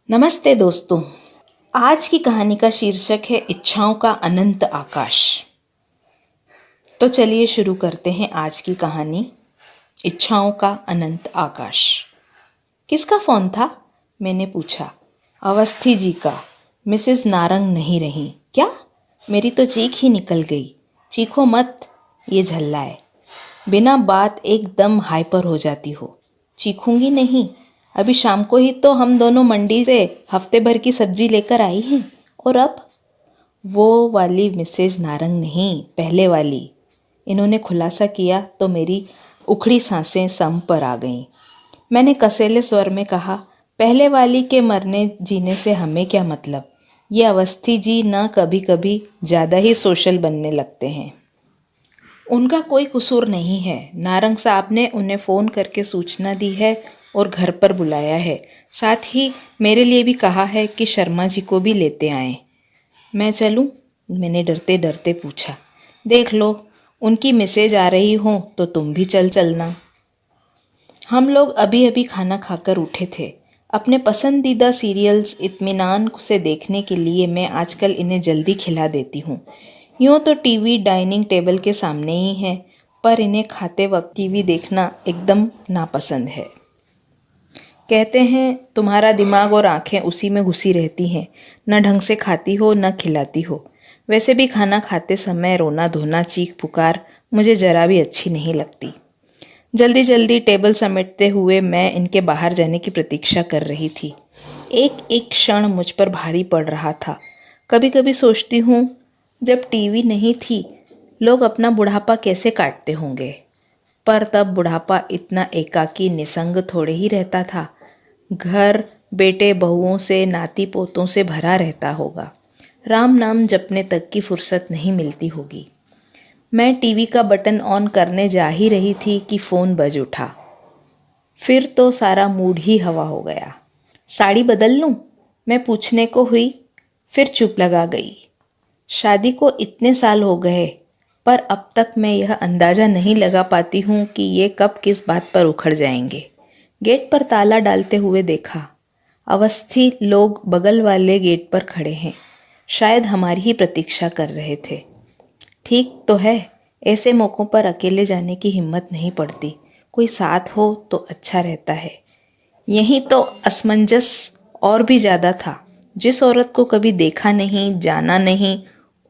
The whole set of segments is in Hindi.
नमस्ते दोस्तों। आज की कहानी का शीर्षक है इच्छाओं का अनंत आकाश। तो चलिए शुरू करते हैं आज की कहानी, इच्छाओं का अनंत आकाश। किसका फ़ोन था? मैंने पूछा। अवस्थी जी का। मिसेस नारंग नहीं रही क्या? मेरी तो चीख ही निकल गई। चीखो मत, ये झल्लाए। बिना बात एकदम हाइपर हो जाती हो। चीखूंगी नहीं। अभी शाम को ही तो हम दोनों मंडी से हफ्ते भर की सब्जी लेकर आई हैं। और अब वो वाली मिसेज नारंग नहीं, पहले वाली। इन्होंने खुलासा किया तो मेरी उखड़ी सांसें सम पर आ गईं। मैंने कसेले स्वर में कहा, पहले वाली के मरने जीने से हमें क्या मतलब। ये अवस्थी जी ना कभी कभी ज़्यादा ही सोशल बनने लगते हैं। उनका कोई कसूर नहीं है। नारंग साहब ने उन्हें फ़ोन करके सूचना दी है और घर पर बुलाया है। साथ ही मेरे लिए भी कहा है कि शर्मा जी को भी लेते आएं। मैं चलूं? मैंने डरते डरते पूछा। देख लो, उनकी मैसेज आ रही हो तो तुम भी चलना। हम लोग अभी अभी खाना खाकर उठे थे। अपने पसंदीदा सीरियल्स इत्मीनान से देखने के लिए मैं आजकल इन्हें जल्दी खिला देती हूँ। यूँ तो टीवी डाइनिंग टेबल के सामने ही है, पर इन्हें खाते वक्त टीवी देखना एकदम नापसंद है। कहते हैं तुम्हारा दिमाग और आंखें उसी में घुसी रहती हैं, न ढंग से खाती हो न खिलाती हो। वैसे भी खाना खाते समय रोना धोना चीख पुकार मुझे जरा भी अच्छी नहीं लगती। जल्दी जल्दी टेबल समेटते हुए मैं इनके बाहर जाने की प्रतीक्षा कर रही थी। एक एक क्षण मुझ पर भारी पड़ रहा था। कभी कभी सोचती हूँ, जब टीवी नहीं थी लोग अपना बुढ़ापा कैसे काटते होंगे। पर तब बुढ़ापा इतना एकाकी निसंग थोड़े ही रहता था। घर बेटे बहुओं से नाती पोतों से भरा रहता होगा। राम नाम जपने तक की फुर्सत नहीं मिलती होगी। मैं टीवी का बटन ऑन करने जा ही रही थी कि फ़ोन बज उठा। फिर तो सारा मूड ही हवा हो गया। साड़ी बदल लूं? मैं पूछने को हुई, फिर चुप लगा गई। शादी को इतने साल हो गए, पर अब तक मैं यह अंदाज़ा नहीं लगा पाती हूँ कि ये कब किस बात पर उखड़ जाएंगे। गेट पर ताला डालते हुए देखा। अवस्थी लोग बगल वाले गेट पर खड़े हैं। शायद हमारी ही प्रतीक्षा कर रहे थे। ठीक तो है, ऐसे मौक़ों पर अकेले जाने की हिम्मत नहीं पड़ती। कोई साथ हो तो अच्छा रहता है। यहीं तो असमंजस और भी ज़्यादा था। जिस औरत को कभी देखा नहीं, जाना नहीं,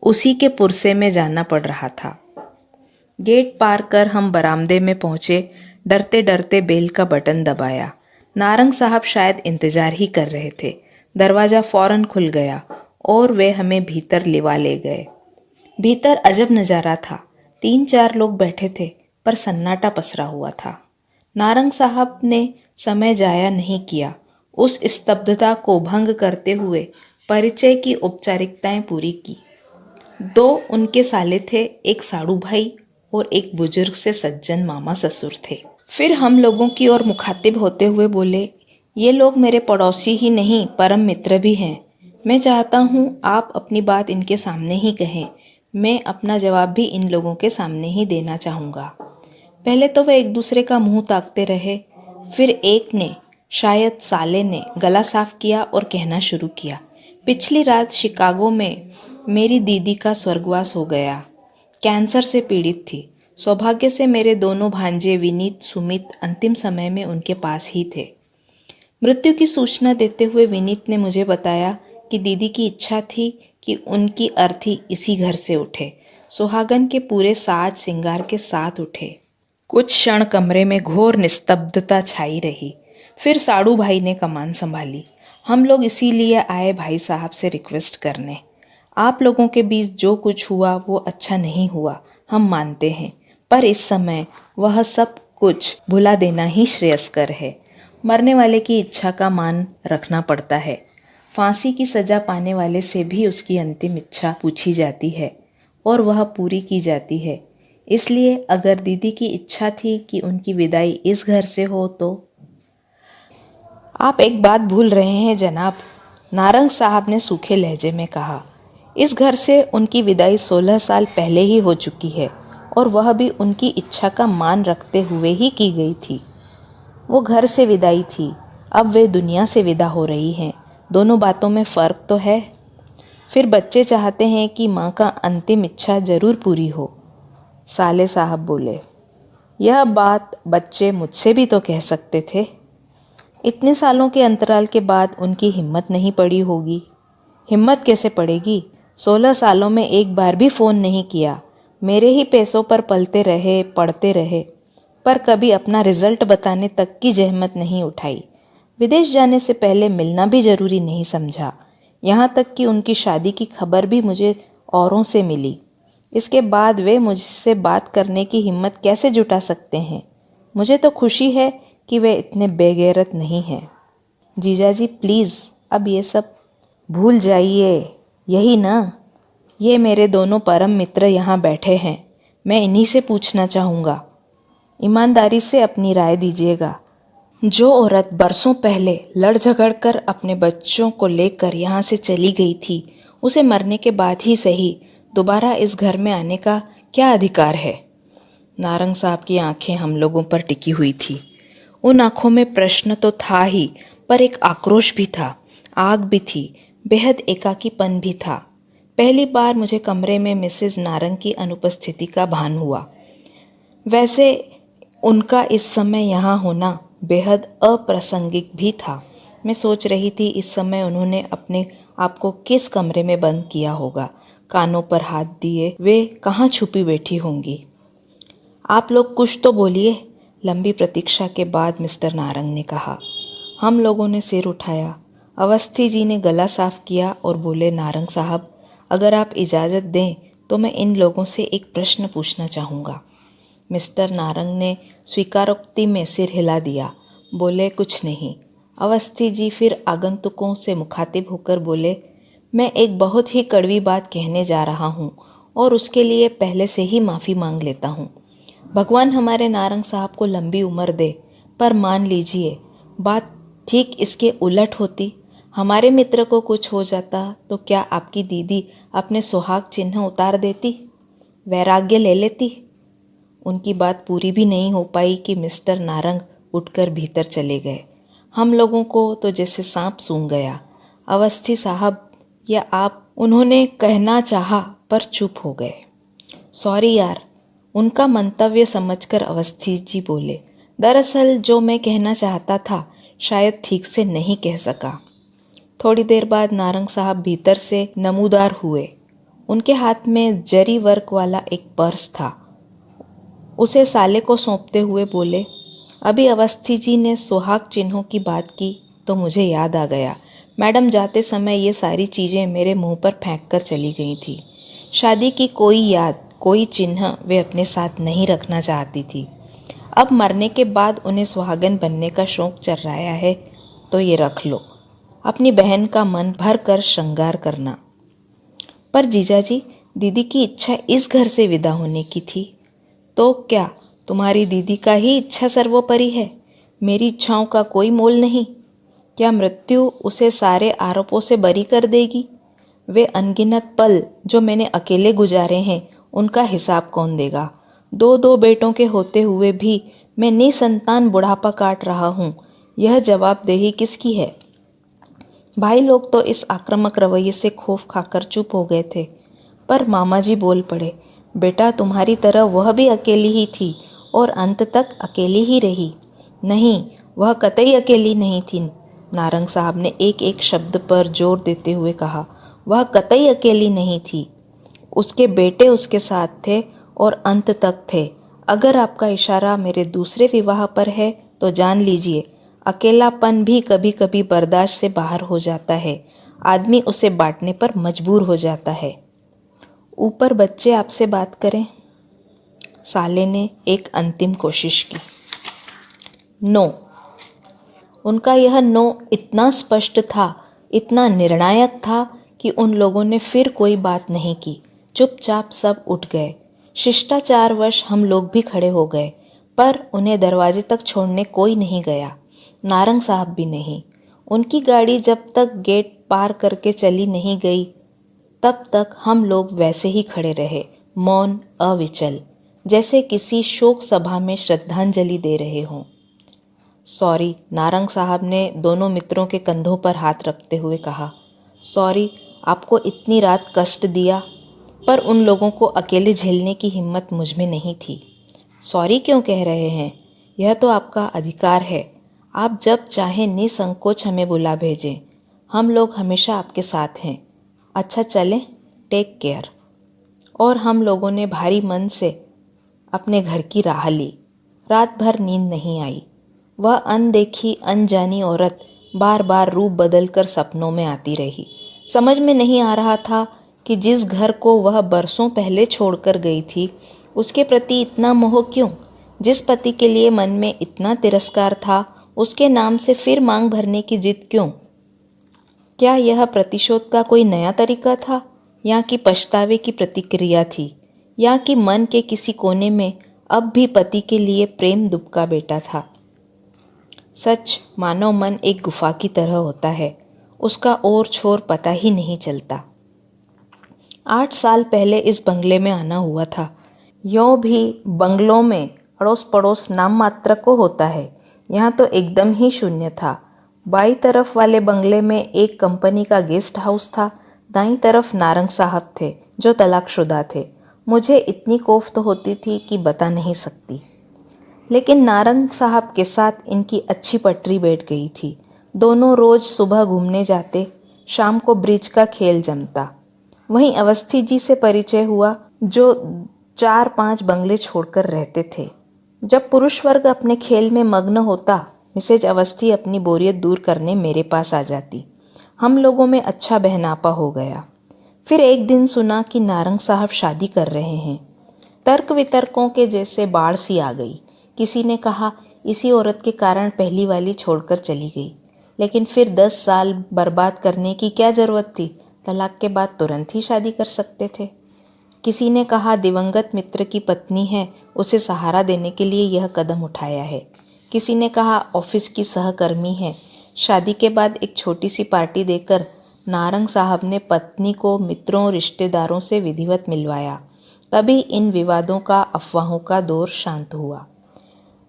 उसी के पुरसे में जाना पड़ रहा था। गेट पार कर हम बरामदे में पहुँचे। डरते डरते बेल का बटन दबाया। नारंग साहब शायद इंतज़ार ही कर रहे थे। दरवाज़ा फौरन खुल गया और वे हमें भीतर लिवा ले गए। भीतर अजब नज़ारा था। 3-4 लोग बैठे थे, पर सन्नाटा पसरा हुआ था। नारंग साहब ने समय जाया नहीं किया। उस स्तब्धता को भंग करते हुए परिचय की औपचारिकताएं पूरी की। 2 उनके साले थे, एक साड़ू भाई और एक बुजुर्ग से सज्जन मामा ससुर थे। फिर हम लोगों की ओर मुखातिब होते हुए बोले, ये लोग मेरे पड़ोसी ही नहीं परम मित्र भी हैं। मैं चाहता हूँ आप अपनी बात इनके सामने ही कहें। मैं अपना जवाब भी इन लोगों के सामने ही देना चाहूँगा। पहले तो वे एक दूसरे का मुंह ताकते रहे। फिर एक ने, शायद साले ने, गला साफ किया और कहना शुरू किया, पिछली रात शिकागो में मेरी दीदी का स्वर्गवास हो गया। कैंसर से पीड़ित थी। सौभाग्य से मेरे दोनों भांजे विनीत सुमित अंतिम समय में उनके पास ही थे। मृत्यु की सूचना देते हुए विनीत ने मुझे बताया कि दीदी की इच्छा थी कि उनकी अर्थी इसी घर से उठे, सुहागन के पूरे साज सिंगार के साथ उठे। कुछ क्षण कमरे में घोर निस्तब्धता छाई रही। फिर साड़ू भाई ने कमान संभाली। हम लोग इसीलिए आए भाई साहब से रिक्वेस्ट करने। आप लोगों के बीच जो कुछ हुआ वो अच्छा नहीं हुआ, हम मानते हैं, पर इस समय वह सब कुछ भुला देना ही श्रेयस्कर है। मरने वाले की इच्छा का मान रखना पड़ता है। फांसी की सज़ा पाने वाले से भी उसकी अंतिम इच्छा पूछी जाती है और वह पूरी की जाती है। इसलिए अगर दीदी की इच्छा थी कि उनकी विदाई इस घर से हो तो। आप एक बात भूल रहे हैं जनाब, नारंग साहब ने सूखे लहजे में कहा। इस घर से उनकी विदाई 16 साल पहले ही हो चुकी है और वह भी उनकी इच्छा का मान रखते हुए ही की गई थी। वो घर से विदाई थी, अब वे दुनिया से विदा हो रही हैं। दोनों बातों में फ़र्क तो है। फिर बच्चे चाहते हैं कि माँ का अंतिम इच्छा ज़रूर पूरी हो। साले साहब बोले, यह बात बच्चे मुझसे भी तो कह सकते थे। इतने सालों के अंतराल के बाद उनकी हिम्मत नहीं पड़ी होगी। हिम्मत कैसे पड़ेगी? 16 सालों में एक बार भी फ़ोन नहीं किया। मेरे ही पैसों पर पलते रहे, पढ़ते रहे, पर कभी अपना रिजल्ट बताने तक की जहमत नहीं उठाई। विदेश जाने से पहले मिलना भी ज़रूरी नहीं समझा। यहाँ तक कि उनकी शादी की खबर भी मुझे औरों से मिली। इसके बाद वे मुझसे बात करने की हिम्मत कैसे जुटा सकते हैं? मुझे तो खुशी है कि वे इतने बेगैरत नहीं हैं। जीजाजी प्लीज़ अब ये सब भूल जाइए। यही ना, ये मेरे दोनों परम मित्र यहाँ बैठे हैं। मैं इन्हीं से पूछना चाहूँगा। ईमानदारी से अपनी राय दीजिएगा। जो औरत बरसों पहले लड़ झगड़ कर अपने बच्चों को लेकर यहाँ से चली गई थी, उसे मरने के बाद ही सही दोबारा इस घर में आने का क्या अधिकार है? नारंग साहब की आंखें हम लोगों पर टिकी हुई थी। उन आंखों में प्रश्न तो था ही, पर एक आक्रोश भी था, आग भी थी, बेहद एकाकीपन भी था। पहली बार मुझे कमरे में मिसेज नारंग की अनुपस्थिति का भान हुआ। वैसे उनका इस समय यहाँ होना बेहद अप्रासंगिक भी था। मैं सोच रही थी इस समय उन्होंने अपने आप को किस कमरे में बंद किया होगा। कानों पर हाथ दिए वे कहाँ छुपी बैठी होंगी। आप लोग कुछ तो बोलिए। लंबी प्रतीक्षा के बाद मिस्टर नारंग ने कहा। हम लोगों ने सिर उठाया। अवस्थी जी ने गला साफ किया और बोले, नारंग साहब, अगर आप इजाज़त दें तो मैं इन लोगों से एक प्रश्न पूछना चाहूँगा। मिस्टर नारंग ने स्वीकारोक्ति में सिर हिला दिया। बोले, कुछ नहीं। अवस्थी जी फिर आगंतुकों से मुखातिब होकर बोले, मैं एक बहुत ही कड़वी बात कहने जा रहा हूँ और उसके लिए पहले से ही माफ़ी मांग लेता हूँ। भगवान हमारे नारंग साहब को लंबी उम्र दे, पर मान लीजिए बात ठीक इसके उलट होती। हमारे मित्र को कुछ हो जाता तो क्या आपकी दीदी अपने सुहाग चिन्ह उतार देती, वैराग्य ले लेती? उनकी बात पूरी भी नहीं हो पाई कि मिस्टर नारंग उठकर भीतर चले गए। हम लोगों को तो जैसे सांप सूंघ गया। अवस्थी साहब या आप, उन्होंने कहना चाहा पर चुप हो गए। सॉरी यार, उनका मंतव्य समझकर अवस्थी जी बोले, दरअसल जो मैं कहना चाहता था शायद ठीक से नहीं कह सका। थोड़ी देर बाद नारंग साहब भीतर से नमूदार हुए। उनके हाथ में जरी वर्क वाला एक पर्स था। उसे साले को सौंपते हुए बोले, अभी अवस्थी जी ने सुहाग चिन्हों की बात की तो मुझे याद आ गया। मैडम जाते समय ये सारी चीज़ें मेरे मुंह पर फेंक कर चली गई थी। शादी की कोई याद, कोई चिन्ह वे अपने साथ नहीं रखना चाहती थी। अब मरने के बाद उन्हें सुहागन बनने का शौक चर्राया है तो ये रख लो, अपनी बहन का मन भर कर श्रृंगार करना। पर जीजाजी, दीदी की इच्छा इस घर से विदा होने की थी। तो क्या तुम्हारी दीदी का ही इच्छा सर्वोपरि है? मेरी इच्छाओं का कोई मोल नहीं? क्या मृत्यु उसे सारे आरोपों से बरी कर देगी? वे अनगिनत पल जो मैंने अकेले गुजारे हैं, उनका हिसाब कौन देगा? दो बेटों के होते हुए भी मैं निसंतान बुढ़ापा काट रहा हूँ। यह जवाबदेही किसकी है? भाई लोग तो इस आक्रामक रवैये से खौफ खाकर चुप हो गए थे, पर मामा जी बोल पड़े, बेटा तुम्हारी तरह वह भी अकेली ही थी और अंत तक अकेली ही रही। नहीं, वह कतई अकेली नहीं थी। नारंग साहब ने एक एक शब्द पर जोर देते हुए कहा, वह कतई अकेली नहीं थी। उसके बेटे उसके साथ थे और अंत तक थे। अगर आपका इशारा मेरे दूसरे विवाह पर है तो जान लीजिए, अकेलापन भी कभी कभी बर्दाश्त से बाहर हो जाता है। आदमी उसे बांटने पर मजबूर हो जाता है। ऊपर बच्चे आपसे बात करें। साले ने एक अंतिम कोशिश की। नो। उनका यह नो इतना स्पष्ट था, इतना निर्णायक था कि उन लोगों ने फिर कोई बात नहीं की। चुपचाप सब उठ गए। शिष्टाचारवश हम लोग भी खड़े हो गए, पर उन्हें दरवाजे तक छोड़ने कोई नहीं गया, नारंग साहब भी नहीं। उनकी गाड़ी जब तक गेट पार करके चली नहीं गई, तब तक हम लोग वैसे ही खड़े रहे, मौन, अविचल, जैसे किसी शोक सभा में श्रद्धांजलि दे रहे हों। सॉरी, नारंग साहब ने दोनों मित्रों के कंधों पर हाथ रखते हुए कहा। सॉरी, आपको इतनी रात कष्ट दिया, पर उन लोगों को अकेले झेलने की हिम्मत मुझ में नहीं थी। सॉरी क्यों कह रहे हैं? यह तो आपका अधिकार है। आप जब चाहें निसंकोच हमें बुला भेजें। हम लोग हमेशा आपके साथ हैं। अच्छा चलें, टेक केयर। और हम लोगों ने भारी मन से अपने घर की राह ली। रात भर नींद नहीं आई। वह अनदेखी अनजानी औरत बार बार रूप बदलकर सपनों में आती रही। समझ में नहीं आ रहा था कि जिस घर को वह बरसों पहले छोड़कर गई थी, उसके प्रति इतना मोह क्यों? जिस पति के लिए मन में इतना तिरस्कार था, उसके नाम से फिर मांग भरने की जिद क्यों? क्या यह प्रतिशोध का कोई नया तरीका था, या कि पछतावे की प्रतिक्रिया थी, या कि मन के किसी कोने में अब भी पति के लिए प्रेम दुबका बैठा था? सच, मानव मन एक गुफा की तरह होता है, उसका ओर छोर पता ही नहीं चलता। 8 साल पहले इस बंगले में आना हुआ था। यों भी बंगलों में अड़ोस पड़ोस नाम मात्र को होता है, यहाँ तो एकदम ही शून्य था। बाई तरफ वाले बंगले में एक कंपनी का गेस्ट हाउस था, दाईं तरफ नारंग साहब थे जो तलाकशुदा थे। मुझे इतनी कोफ्त होती थी कि बता नहीं सकती, लेकिन नारंग साहब के साथ इनकी अच्छी पटरी बैठ गई थी। दोनों रोज सुबह घूमने जाते, शाम को ब्रिज का खेल जमता। वहीं अवस्थी जी से परिचय हुआ, जो 4-5 बंगले छोड़कर रहते थे। जब पुरुष वर्ग अपने खेल में मग्न होता, मिसेज अवस्थी अपनी बोरियत दूर करने मेरे पास आ जाती। हम लोगों में अच्छा बहनापा हो गया। फिर एक दिन सुना कि नारंग साहब शादी कर रहे हैं। तर्क वितर्कों के जैसे बाढ़ सी आ गई। किसी ने कहा इसी औरत के कारण पहली वाली छोड़कर चली गई, लेकिन फिर 10 साल बर्बाद करने की क्या जरूरत थी? तलाक के बाद तुरंत ही शादी कर सकते थे। किसी ने कहा दिवंगत मित्र की पत्नी है, उसे सहारा देने के लिए यह कदम उठाया है। किसी ने कहा ऑफिस की सहकर्मी है। शादी के बाद एक छोटी सी पार्टी देकर नारंग साहब ने पत्नी को मित्रों और रिश्तेदारों से विधिवत मिलवाया। तभी इन विवादों का, अफवाहों का दौर शांत हुआ।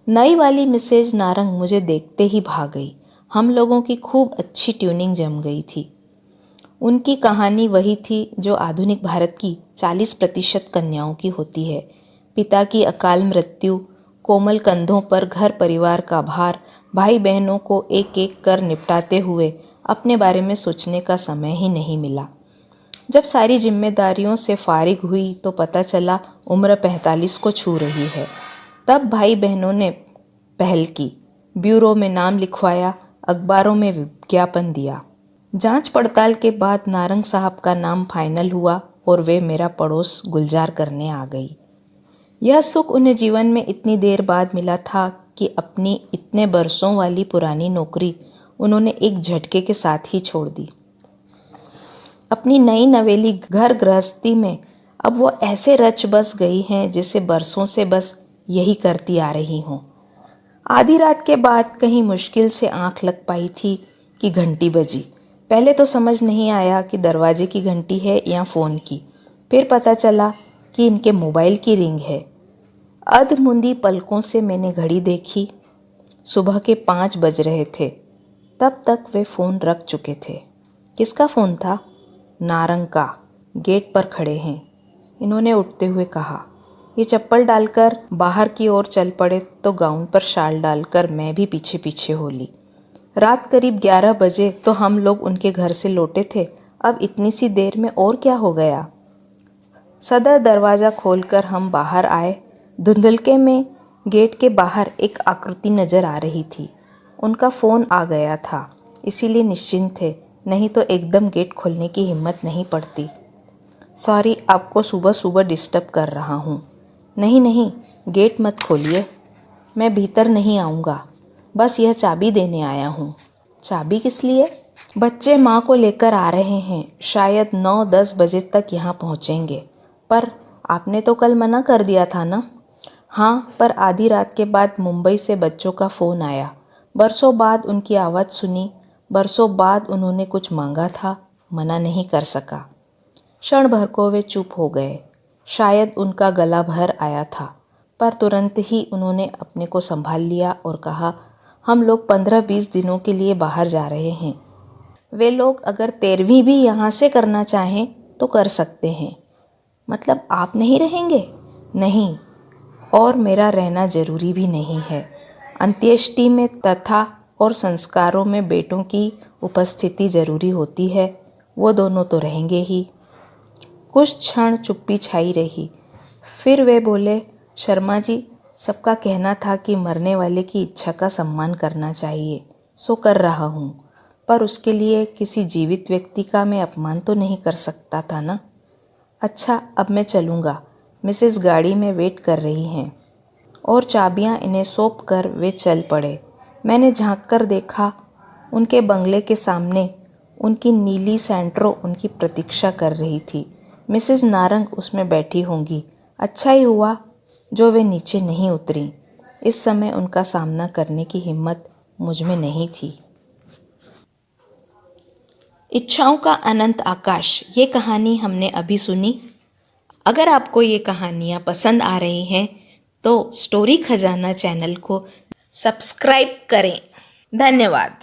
नई वाली मिसेज नारंग मुझे देखते ही भाग गई। हम लोगों की खूब अच्छी ट्यूनिंग जम गई थी। उनकी कहानी वही थी जो आधुनिक भारत की 40% कन्याओं की होती है। पिता की अकाल मृत्यु, कोमल कंधों पर घर परिवार का भार, भाई बहनों को एक एक कर निपटाते हुए अपने बारे में सोचने का समय ही नहीं मिला। जब सारी जिम्मेदारियों से फारिग हुई तो पता चला उम्र 45 को छू रही है। तब भाई बहनों ने पहल की, ब्यूरो में नाम लिखवाया, अखबारों में विज्ञापन दिया। जांच पड़ताल के बाद नारंग साहब का नाम फाइनल हुआ और वे मेरा पड़ोस गुलजार करने आ गई। यह सुख उन्हें जीवन में इतनी देर बाद मिला था कि अपनी इतने बरसों वाली पुरानी नौकरी उन्होंने एक झटके के साथ ही छोड़ दी। अपनी नई नवेली घर गृहस्थी में अब वो ऐसे रच बस गई हैं जैसे बरसों से बस यही करती आ रही हों। आधी रात के बाद कहीं मुश्किल से आंख लग पाई थी कि घंटी बजी। पहले तो समझ नहीं आया कि दरवाजे की घंटी है या फ़ोन की। फिर पता चला कि इनके मोबाइल की रिंग है। अधमुंदी पलकों से मैंने घड़ी देखी। सुबह के 5 बज रहे थे। तब तक वे फ़ोन रख चुके थे। किसका फ़ोन था? नारंग का। गेट पर खड़े हैं, इन्होंने उठते हुए कहा। ये चप्पल डालकर बाहर की ओर चल पड़े तो गाउन पर शाल डालकर मैं भी पीछे पीछे हो ली। रात करीब 11 बजे तो हम लोग उनके घर से लौटे थे। अब इतनी सी देर में और क्या हो गया? सदर दरवाज़ा खोलकर हम बाहर आए। धुंधलके में गेट के बाहर एक आकृति नज़र आ रही थी। उनका फ़ोन आ गया था, इसीलिए निश्चिंत थे, नहीं तो एकदम गेट खोलने की हिम्मत नहीं पड़ती। सॉरी, आपको सुबह सुबह डिस्टर्ब कर रहा हूँ। नहीं नहीं, गेट मत खोलिए, मैं भीतर नहीं आऊँगा, बस यह चाबी देने आया हूँ। चाबी किस लिए? बच्चे माँ को लेकर आ रहे हैं, शायद 9-10 बजे तक यहाँ पहुँचेंगे। पर आपने तो कल मना कर दिया था ना? हाँ, पर आधी रात के बाद मुंबई से बच्चों का फ़ोन आया। बरसों बाद उनकी आवाज़ सुनी, बरसों बाद उन्होंने कुछ मांगा था, मना नहीं कर सका। क्षण भर को वे चुप हो गए। शायद उनका गला भर आया था, पर तुरंत ही उन्होंने अपने को संभाल लिया और कहा, हम लोग 15-20 दिनों के लिए बाहर जा रहे हैं। वे लोग अगर 13वीं भी यहाँ से करना चाहें तो कर सकते हैं। मतलब आप नहीं रहेंगे? नहीं, और मेरा रहना जरूरी भी नहीं है। अंत्येष्टि में तथा और संस्कारों में बेटों की उपस्थिति जरूरी होती है, वो दोनों तो रहेंगे ही। कुछ क्षण चुप्पी छाई रही। फिर वे बोले, शर्मा जी, सबका कहना था कि मरने वाले की इच्छा का सम्मान करना चाहिए, सो कर रहा हूँ, पर उसके लिए किसी जीवित व्यक्ति का मैं अपमान तो नहीं कर सकता था ना। अच्छा, अब मैं चलूँगा, मिसेस गाड़ी में वेट कर रही हैं। और चाबियाँ इन्हें सौंप कर वे चल पड़े। मैंने झांक कर देखा, उनके बंगले के सामने उनकी नीली सैंट्रो उनकी प्रतीक्षा कर रही थी। मिसेस नारंग उसमें बैठी होंगी। अच्छा ही हुआ जो वे नीचे नहीं उतरी। इस समय उनका सामना करने की हिम्मत मुझ में नहीं थी। इच्छाओं का अनंत आकाश, ये कहानी हमने अभी सुनी। अगर आपको ये कहानियाँ पसंद आ रही हैं तो स्टोरी खजाना चैनल को सब्सक्राइब करें। धन्यवाद।